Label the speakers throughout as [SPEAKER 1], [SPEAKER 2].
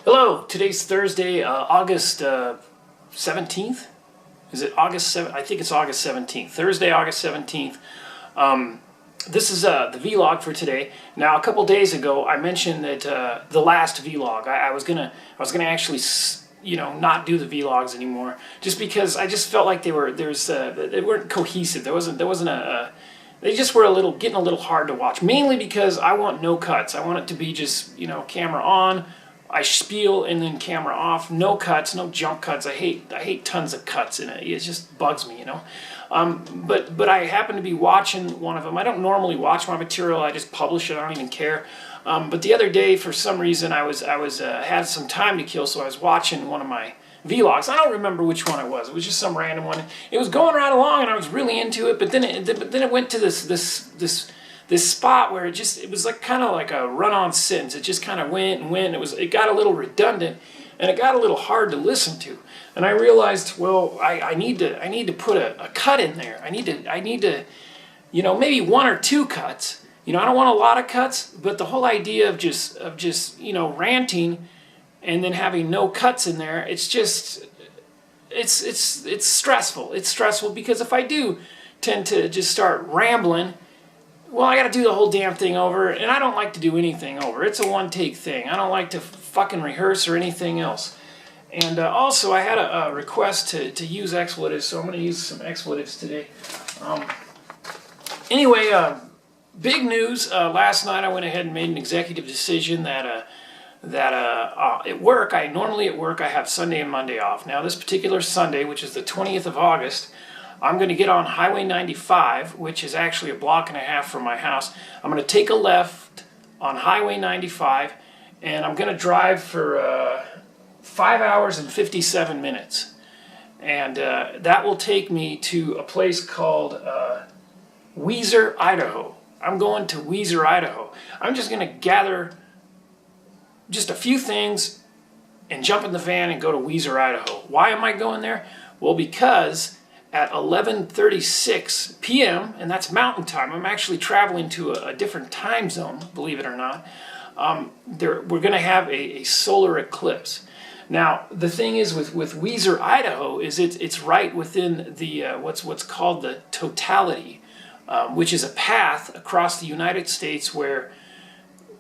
[SPEAKER 1] Hello, today's Thursday, August 17th. Is it August 7th? I think it's August 17th. Thursday, August 17th. This is the vlog for today. Now, a couple days ago, I mentioned that the last vlog, I was gonna actually, not do the vlogs anymore, just because I just felt like they weren't cohesive. There wasn't a they just were getting a little hard to watch. Mainly because I want no cuts. I want it to be just camera on. I spiel and then camera off. No cuts, no jump cuts. I hate tons of cuts in it. It just bugs me, But I happen to be watching one of them. I don't normally watch my material. I just publish it. I don't even care. But the other day, for some reason, I had some time to kill, so I was watching one of my vlogs. I don't remember which one it was. It was just some random one. It was going right along, and I was really into it. But then it went to this spot where it was like kind of like a run-on sentence. It just kind of went and went. It got a little redundant, and it got a little hard to listen to. And I realized, well, I need to put a cut in there. I need to, maybe one or two cuts. I don't want a lot of cuts, but the whole idea of just ranting and then having no cuts in there, it's stressful. It's stressful because if I do tend to just start rambling, well, I got to do the whole damn thing over, and I don't like to do anything over. It's a one-take thing. I don't like to fucking rehearse or anything else. And also, I had a request to use expletives, so I'm going to use some expletives today. Anyway, big news. Last night, I went ahead and made an executive decision that at work, normally at work, I have Sunday and Monday off. Now, this particular Sunday, which is the 20th of August, I'm going to get on Highway 95, which is actually a block and a half from my house. I'm going to take a left on Highway 95, and I'm going to drive for 5 hours and 57 minutes. And that will take me to a place called Weiser, Idaho. I'm going to Weiser, Idaho. I'm just going to gather just a few things and jump in the van and go to Weiser, Idaho. Why am I going there? Well, because at 11:36 p.m., and that's mountain time, I'm actually traveling to a different time zone, believe it or not. We're going to have a solar eclipse. Now, the thing is with Weiser, Idaho, is it's right within the what's called the totality, which is a path across the United States where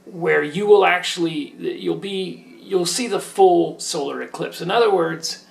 [SPEAKER 1] you will actually you'll see the full solar eclipse. In other words,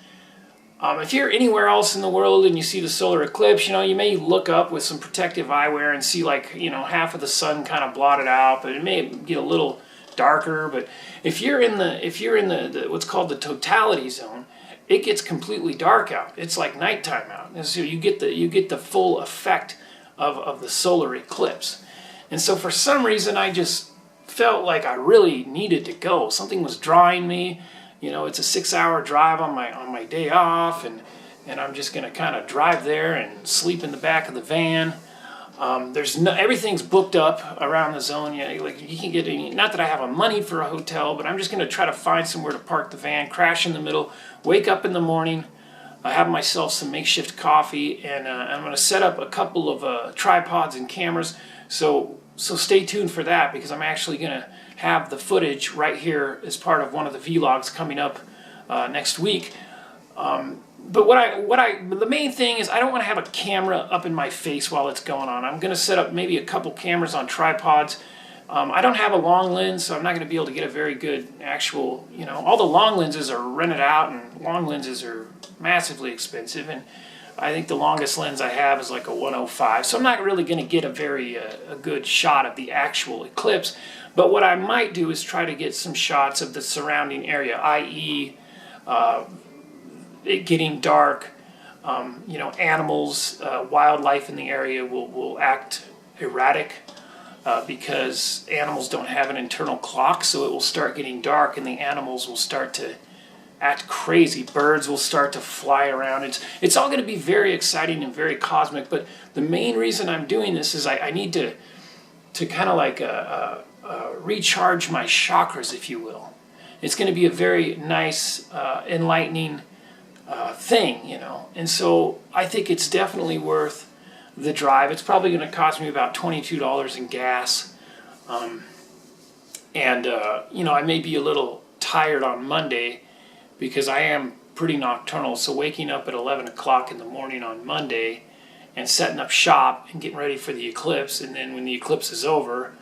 [SPEAKER 1] if you're anywhere else in the world and you see the solar eclipse, you may look up with some protective eyewear and see half of the sun kind of blotted out, but it may get a little darker. But if you're in the what's called the totality zone, it gets completely dark out. It's like nighttime out, and so you get the full effect of the solar eclipse. And so for some reason, I just felt like I really needed to go. Something was drawing me. It's a 6-hour drive on my day off, and I'm just going to kind of drive there and sleep in the back of the van. Everything's booked up around the zone. You can get any. Not that I have money for a hotel, but I'm just going to try to find somewhere to park the van, crash in the middle, wake up in the morning, have myself some makeshift coffee, and I'm going to set up a couple of tripods and cameras. So stay tuned for that, because I'm actually going to have the footage right here as part of one of the vlogs coming up next week. But the main thing is I don't want to have a camera up in my face while it's going on. I'm going to set up maybe a couple cameras on tripods. I don't have a long lens, so I'm not going to be able to get a very good actual, all the long lenses are rented out, and long lenses are massively expensive, and I think the longest lens I have is like a 105, so I'm not really going to get a good shot of the actual eclipse. But what I might do is try to get some shots of the surrounding area, i.e. It getting dark, animals, wildlife in the area will act erratic because animals don't have an internal clock, so it will start getting dark and the animals will start to act crazy. Birds will start to fly around. It's all going to be very exciting and very cosmic, but the main reason I'm doing this is I need to kind of like recharge my chakras, if you will. It's going to be a very nice, enlightening thing, and so I think it's definitely worth the drive. It's probably going to cost me about $22 in gas, and I may be a little tired on Monday because I am pretty nocturnal. So waking up at 11 o'clock in the morning on Monday and setting up shop and getting ready for the eclipse, and then when the eclipse is over,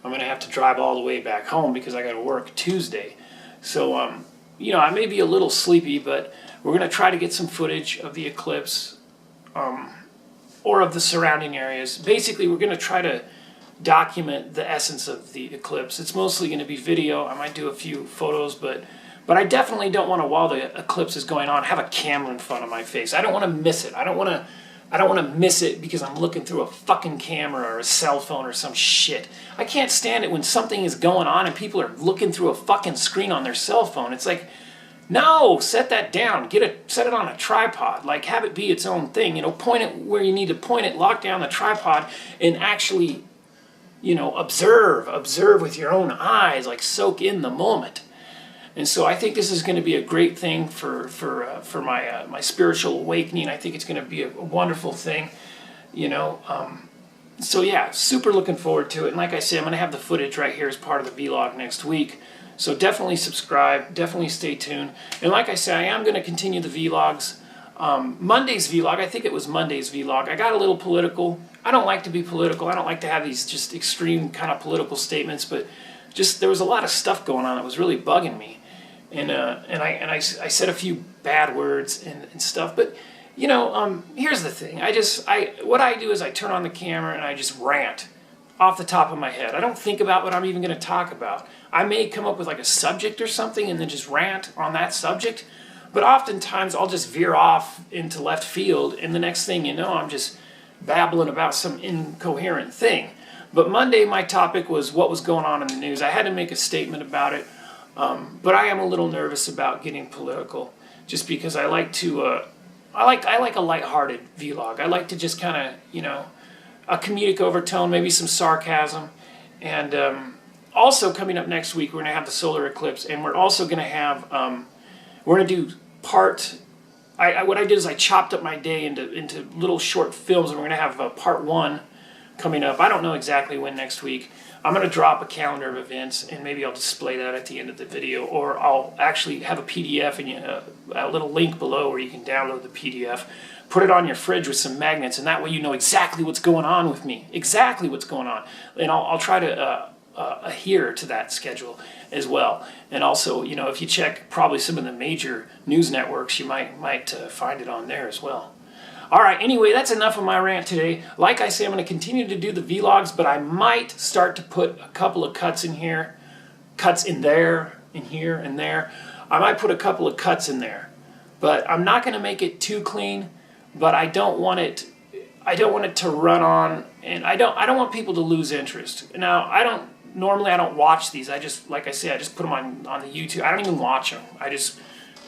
[SPEAKER 1] I'm going to have to drive all the way back home because I got to work Tuesday. So, you know, I may be a little sleepy, but we're going to try to get some footage of the eclipse or of the surrounding areas. Basically, we're going to try to document the essence of the eclipse. It's mostly going to be video. I might do a few photos, but I definitely don't want to, while the eclipse is going on, have a camera in front of my face. I don't want to miss it. I don't want to miss it because I'm looking through a fucking camera or a cell phone or some shit. I can't stand it when something is going on and people are looking through a fucking screen on their cell phone. It's like, no, set that down. Set it on a tripod. Like, have it be its own thing. You know, point it where you need to point it, lock down the tripod, and actually, you know, observe with your own eyes, like soak in the moment. And so I think this is going to be a great thing for my spiritual awakening. I think it's going to be a wonderful thing, you know. So yeah, super looking forward to it. And like I said, I'm going to have the footage right here as part of the vlog next week. So definitely subscribe, definitely stay tuned. And like I said, I am going to continue the vlogs. Monday's vlog, I think it was Monday's vlog, I got a little political. I don't like to be political. I don't like to have these just extreme kind of political statements, but just there was a lot of stuff going on that was really bugging me. And I said a few bad words and stuff, but you know, here's the thing. What I do is I turn on the camera and I just rant off the top of my head. I don't think about what I'm even going to talk about. I may come up with like a subject or something and then just rant on that subject, but oftentimes I'll just veer off into left field, and the next thing you know, I'm just babbling about some incoherent thing. But Monday, my topic was what was going on in the news. I had to make a statement about it, but I am a little nervous about getting political, just because I like to. I like a lighthearted vlog. I like to just kind of, you know, a comedic overtone, maybe some sarcasm, and also coming up next week, we're going to have the solar eclipse, and we're also going to have we're going to do what I did is I chopped up my day into little short films, and we're going to have part 1 coming up. I don't know exactly when next week. I'm going to drop a calendar of events, and maybe I'll display that at the end of the video, or I'll actually have a PDF and a little link below where you can download the PDF, put it on your fridge with some magnets, and that way you know exactly what's going on with me, exactly what's going on. And I'll try to adhere to that schedule as well. And also, you know, if you check probably some of the major news networks, you might find it on there as well. All right, anyway, that's enough of my rant today. Like I say, I'm going to continue to do the vlogs, but I might start to put a couple of cuts in here, cuts in there, in here, and there. I might put a couple of cuts in there, but I'm not going to make it too clean, but I don't want it to run on, and I don't want people to lose interest. Now, normally I don't watch these. Like I say, I just put them on the YouTube. I don't even watch them. I just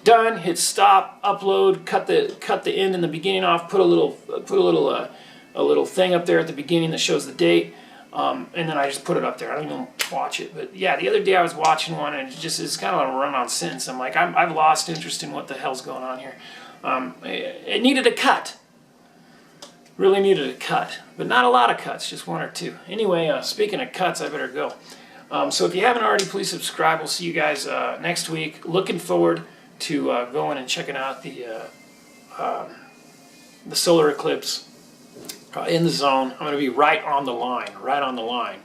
[SPEAKER 1] done, hit stop, upload, cut the end and the beginning off, put a little thing up there at the beginning that shows the date, and then I just put it up there. I don't even watch it. But yeah, the other day I was watching one, and it's kind of a run-on sentence. I'm like, I've lost interest in what the hell's going on here. It needed a cut. Really needed a cut, but not a lot of cuts, just 1 or 2. Anyway, speaking of cuts, I better go. So if you haven't already, please subscribe. We'll see you guys next week. Looking forward to going and checking out the solar eclipse in the zone. I'm going to be right on the line.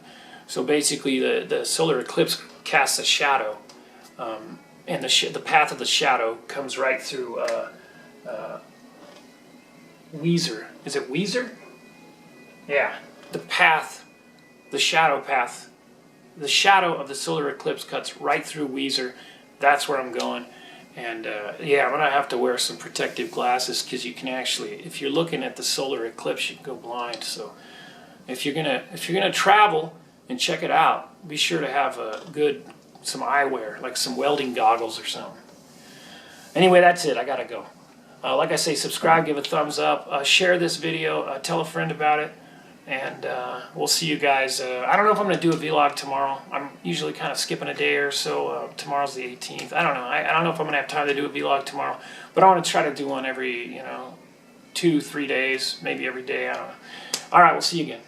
[SPEAKER 1] So basically, the solar eclipse casts a shadow, and the path of the shadow comes right through Weiser. Is it Weiser? Yeah. The shadow of the solar eclipse cuts right through Weiser. That's where I'm going. And yeah, I'm gonna have to wear some protective glasses, because you can actually, if you're looking at the solar eclipse, you can go blind. So if you're gonna travel and check it out, be sure to have some eyewear, like some welding goggles or something. Anyway, that's it. I gotta go. Like I say, subscribe, give a thumbs up, share this video, tell a friend about it, and we'll see you guys. I don't know if I'm going to do a vlog tomorrow. I'm usually kind of skipping a day or so. Tomorrow's the 18th. I don't know. I don't know if I'm going to have time to do a vlog tomorrow, but I want to try to do one every 2-3 days, maybe every day. I don't know. All right, we'll see you again.